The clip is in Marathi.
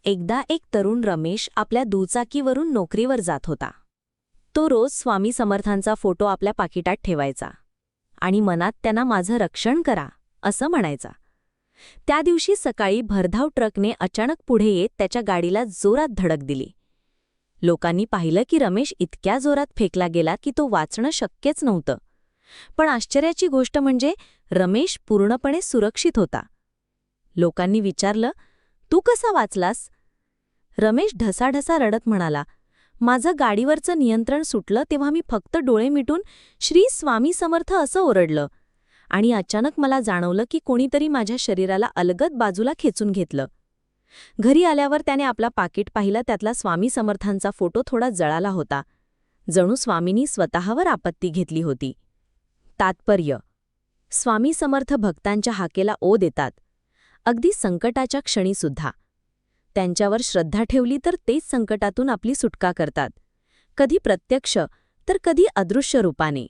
एकदा एक तरुण रमेश आपल्या दुचाकीवरून नोकरीवर जात होता. तो रोज स्वामी समर्थांचा फोटो आपल्या पाकिटात ठेवायचा आणि मनात त्यांना माझं रक्षण करा असं म्हणायचा. त्या दिवशी सकाळी भरधाव ट्रकने अचानक पुढे येत त्याच्या गाडीला जोरात धडक दिली. लोकांनी पाहिलं की रमेश इतक्या जोरात फेकला गेला की तो वाचणं शक्यच नव्हतं. पण आश्चर्याची गोष्ट म्हणजे रमेश पूर्णपणे सुरक्षित होता. लोकांनी विचारलं, तू कसा वाचलास? रमेश ढसाढसा रडत म्हणाला, माझं गाडीवरचं नियंत्रण सुटलं तेव्हा मी फक्त डोळे मिटून श्री स्वामी समर्थ असं ओरडलं आणि अचानक मला जाणवलं की कोणीतरी माझ्या शरीराला अलगद बाजूला खेचून घेतलं. घरी आल्यावर त्याने आपला पाकीट पाहिलं. त्यातला स्वामी समर्थांचा फोटो थोडा जळाला होता. जणू स्वामींनी स्वतःवर आपत्ती घेतली होती. तात्पर्य: स्वामी समर्थ भक्तांच्या हाकेला ओ देतात, अगदी संकटाच्या क्षणीसुद्धा. त्यांच्यावर श्रद्धा ठेवली तर तेच संकटातून आपली सुटका करतात, कधी प्रत्यक्ष तर कधी अदृश्य रूपाने.